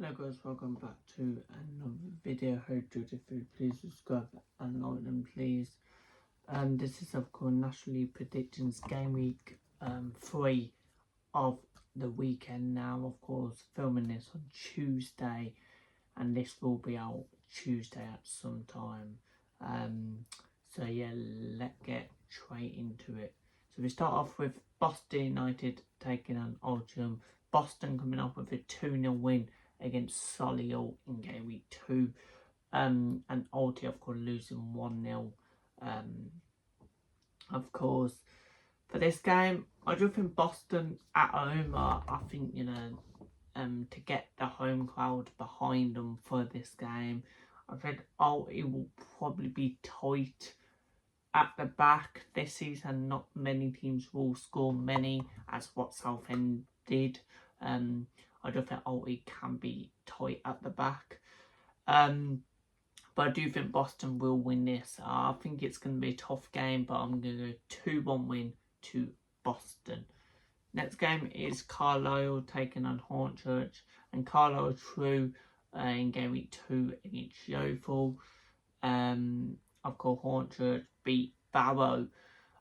Hello guys, welcome back to another video. Hope GW3, please subscribe and like them please. This is of course National Predictions Game Week 3 of the weekend now. Of course, filming this on Tuesday, and this will be out Tuesday at some time. So yeah, let's get straight into it. So we start off with Boston United taking on Oldham. Boston coming off with a 2-0 win against Solihull in game week 2, and Oldham of course losing 1-0. Of course, for this game, I do think Boston at home I think, to get the home crowd behind them for this game. I think it will probably be tight at the back this season. Not many teams will score many as what Southend did. I don't think Alty can be tight at the back. But I do think Boston will win this. I think it's going to be a tough game, but I'm going to go 2-1 win to Boston. Next game is Carlisle taking on Hornchurch, and Carlisle true in game week 2 against Yeovil. Of course, Hornchurch beat Barrow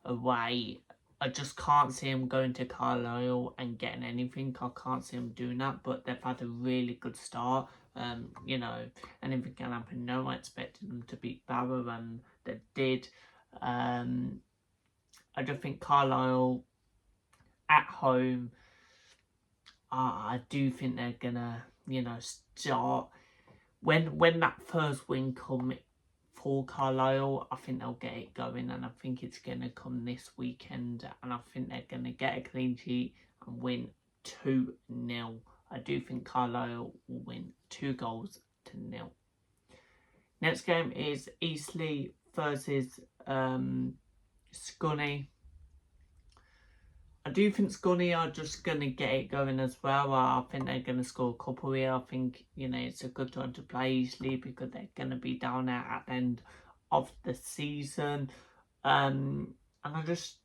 away. I just can't see him going to Carlisle and getting anything. I can't see him doing that, but they've had a really good start. Anything can happen. No one expected them to beat Barrow, and they did. I just think Carlisle at home, I do think they're gonna, start when that first win comes for Carlisle. I think they'll get it going, and I think it's going to come this weekend, and I think they're going to get a clean sheet and win 2-0. I do think Carlisle will win 2-0. Next game is Eastleigh versus Scunny. I do think Scunny are just going to get it going as well. I think they're going to score a couple here. I think, it's a good time to play Eastleigh because they're going to be down there at the end of the season. And I just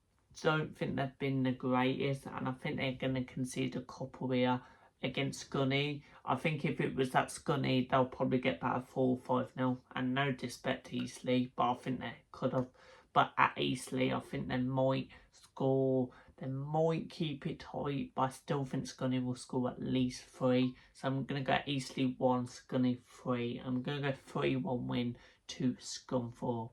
don't think they've been the greatest. And I think they're going to concede a couple here against Scunny. I think if it was at Scunny, they'll probably get that 4-5-0. And no disrespect to Eastleigh, but I think they could have. But at Eastleigh, I think they might score. They might keep it tight, but I still think Scunny will score at least 3. So I'm going to go Eastleigh 1, Scunny 3. I'm going to go 3-1 win to Scunthorpe.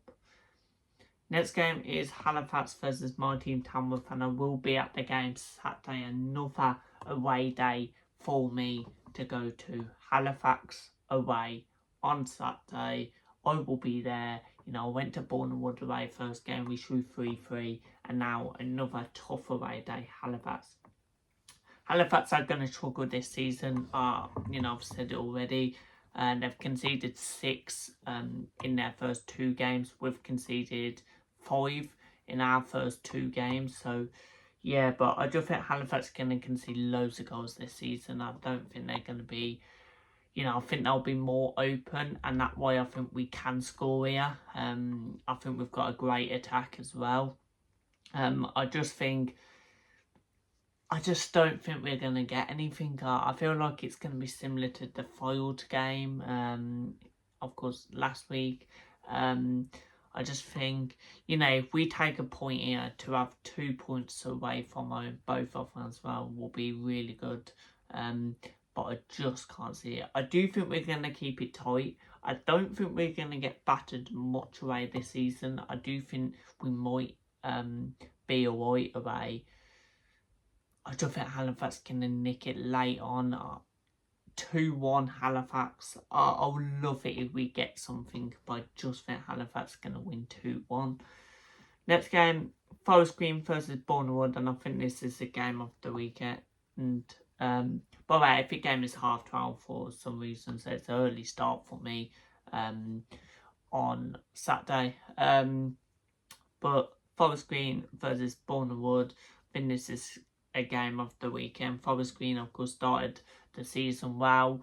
Next game is Halifax versus my team Tamworth, and I will be at the game Saturday. Another away day for me to go to. Halifax away on Saturday. I will be there. I went to Bournemouth away first game. We drew 3-3. And now another tough away day, Halifax. Halifax are going to struggle this season. I've said it already. They've conceded 6 in their first 2 games. We've conceded 5 in our first 2 games. So, yeah, but I do think Halifax are going to concede loads of goals this season. I don't think they're going to be... I think they'll be more open, and that way I think we can score here. I think we've got a great attack as well. I just don't think we're going to get anything. I feel like it's going to be similar to the Fylde game, of course, last week. I just think, if we take a point here, to have 2 points away from home, both of them as well, will be really good. But I just can't see it. I do think we're going to keep it tight. I don't think we're going to get battered much away this season. I do think we might be alright away. I don't think Halifax can nick it late on. 2-1 Halifax. I'll love it if we get something, but I just think Halifax is going to win 2-1. Next game, Forest Green versus Bournemouth, and I think this is the game of the weekend. And by the way, every game is 12:30 for some reason, so it's an early start for me on Saturday. But Forest Green versus Bournemouth, I think this is a game of the weekend. Forest Green, of course, started the season well.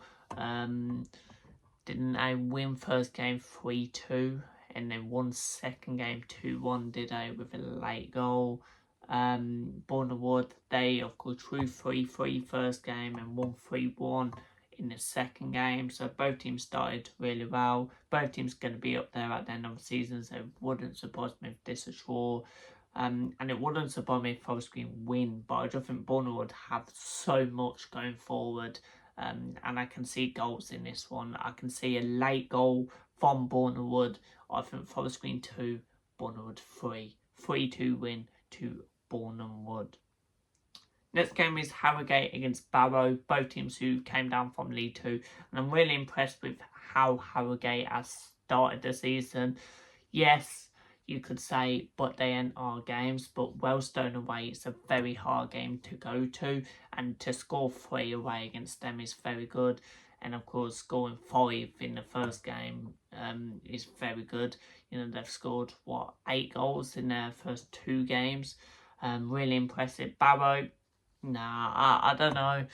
Didn't they win first game 3-2, and then won second game 2-1, did they, with a late goal. Bournemouth, they of course drew 3-3 first game and won 3-1 in the second game. So both teams started really well. Both teams going to be up there at the end of the season, so it wouldn't surprise me if this is draw. And it wouldn't surprise me if Forest Green win, but I just think Bournemouth would have so much going forward. And I can see goals in this one. I can see a late goal from Bournemouth. I think Forest Green 2, Bournemouth 3. 3-2 win to Bournemouth. Next game is Harrogate against Barrow, both teams who came down from League 2. And I'm really impressed with how Harrogate has started the season. Yes, you could say, but they ain't our games. But Wellstone away, it's a very hard game to go to. And to score 3 away against them is very good. And of course, scoring 5 in the first game is very good. You know, they've scored, 8 goals in their first 2 games. Really impressive. Barrow, I don't know.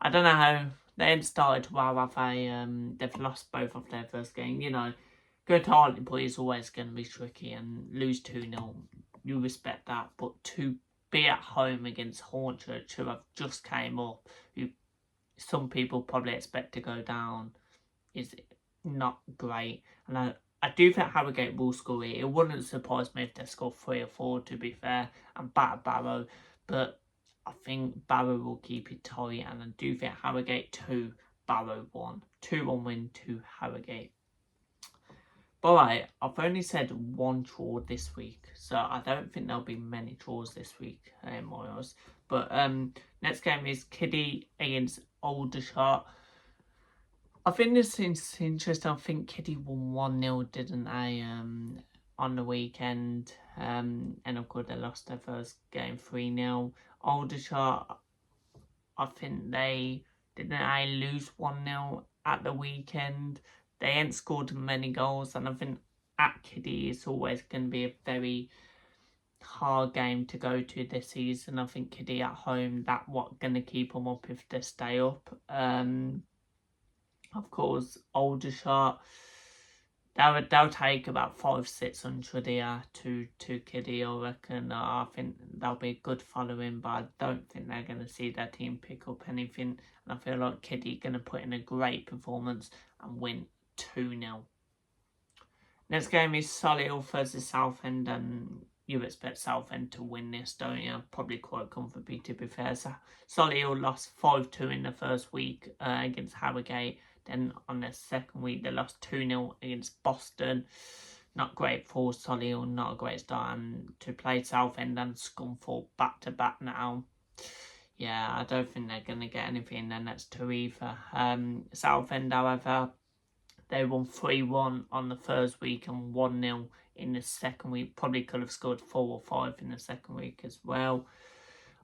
I don't know how they ain't started well, have they? They've lost both of their first game. You know, go to Hartlepool is always going to be tricky, and lose 2-0. You respect that, but to be at home against Hornchurch, who have just came up, who some people probably expect to go down, is not great. And I do think Harrogate will score it. It wouldn't surprise me if they score 3 or 4, to be fair, and batter Barrow, but I think Barrow will keep it tight, and I do think Harrogate 2, Barrow 1. 2-1 win to Harrogate. But right, I've only said 1 draw this week, so I don't think there'll be many draws this week, Moyles. But next game is Kiddie against Aldershot. I think this is interesting. I think Kiddie won 1-0, didn't they, on the weekend. And of course, they lost their first game 3-0. Aldershot, I think didn't lose 1-0 at the weekend. They ain't scored many goals, and I think at Kiddie it's always going to be a very hard game to go to this season. I think Kiddie at home, that's what's going to keep them up if they stay up. Of course, Aldershot, they'll take about 500-600 here to Kiddie, I reckon. I think they'll be a good following, but I don't think they're going to see their team pick up anything. And I feel like Kiddie going to put in a great performance and win 2-0. Next game is Solihull versus Southend, and you expect Southend to win this, don't you? Probably quite comfortably, to be fair. So Solihull lost 5-2 in the first week against Harrogate. Then on the second week, they lost 2-0 against Boston. Not great for Solihull, not a great start. And to play Southend and Scunthorpe back-to-back now, yeah, I don't think they're going to get anything in the next 2 either. Southend, however, they won 3-1 on the first week and 1-0 in the second week. Probably could have scored 4 or 5 in the second week as well.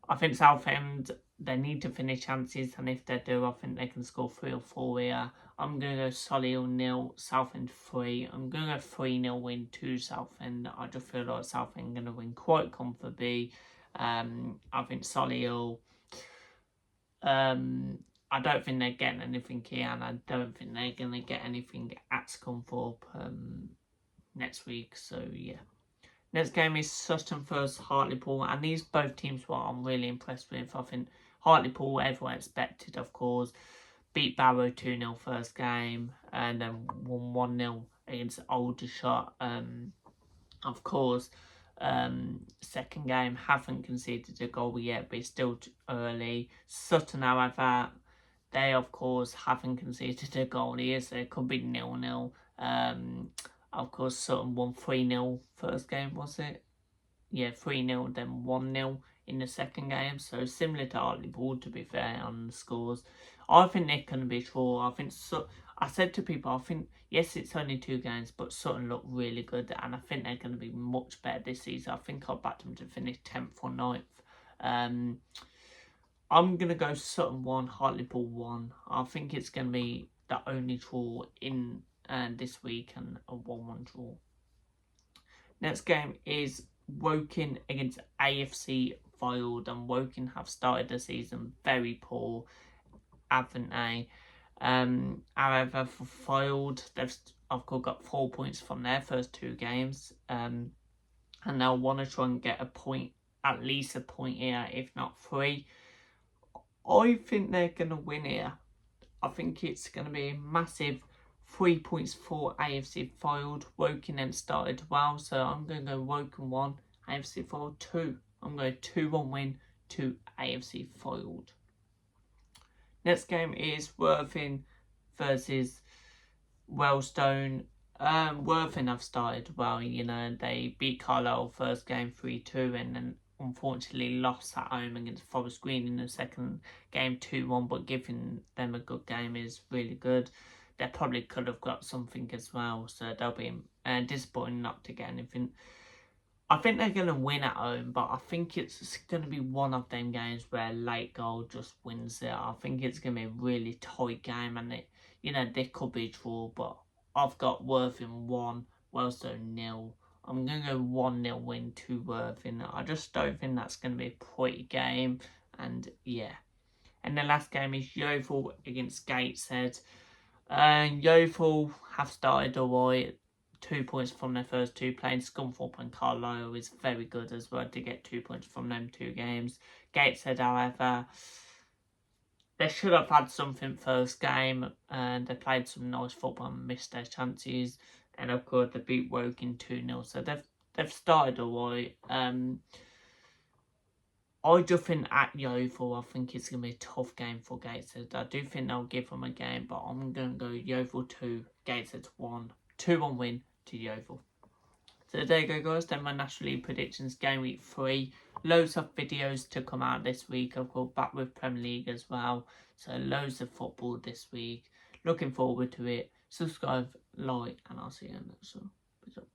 I think Southend, they need to finish chances, and if they do, I think they can score 3 or 4 here. I'm going to go Solihull 0, Southend 3. I'm going to go 3-0 win to Southend. I just feel like Southend are going to win quite comfortably. I think Solihull, I don't think they're getting anything here, and I don't think they're going to get anything at Scunthorpe next week. So, yeah. Next game is Sutton versus Hartlepool, and these both teams what I'm really impressed with. I think Hartlepool, everyone expected, of course, beat Barrow 2-0 first game, and then won 1-0 against Aldershot. Of course, second game, haven't conceded a goal yet, but it's still early. Sutton, however, they, of course, haven't conceded a goal here, so it could be 0-0. Of course, Sutton won 3-0 first game, was it? Yeah, 3-0, then 1-0 in the second game. So similar to Hartlepool, to be fair, on the scores. I think they're going to be sure. I said to people, I think, yes, it's only 2 games, but Sutton look really good, and I think they're going to be much better this season. I think I'll back them to finish 10th or 9th. I'm going to go Sutton 1, Hartlepool 1. I think it's going to be the only draw in this week, and a 1-1 draw. Next game is Woking against AFC Fylde, and Woking have started the season very poor, haven't they? However, for Fylde, they've of course got 4 points from their first 2 games, and they'll want to try and get a point, at least a point here, if not 3. I think they're going to win here. I think it's going to be a massive 3 points for AFC foiled. Woking then started well, so I'm going to go Woking 1, AFC foiled 2. I'm going to 2-1 win to AFC foiled. Next game is Worthing versus Wellstone. Worthing have started well, you know, they beat Carlisle first game 3-2 and then unfortunately lost at home against Forest Green in the second game 2-1, but giving them a good game is really good. They probably could have got something as well, so they'll be disappointed not to get anything. I think they're going to win at home, but I think it's going to be one of them games where late goal just wins it. I think it's going to be a really tight game, and they could be a draw, but I've got Worthing 1, Wellstone 0. I'm going to go 1-0 win to Worthing. I just don't think that's going to be a pretty game, and yeah. And the last game is Yeovil against Gateshead. Yeovil have started alright. 2 points from their first two playing. Scunthorpe and Carlisle is very good as well to get 2 points from them 2 games. Gateshead, however, they should have had something first game, and they played some nice football and missed their chances. And of course, they beat Woking 2-0, so they've started alright. I just think at Yeovil, I think it's going to be a tough game for Gateshead. I do think they'll give them a game, but I'm going to go Yeovil 2, Gateshead 1. 2-1 win to Yeovil. So there you go, guys. Then my National League predictions, game week 3. Loads of videos to come out this week. I've got back with Premier League as well. So loads of football this week. Looking forward to it. Subscribe, like, and I'll see you in the next one. Peace out.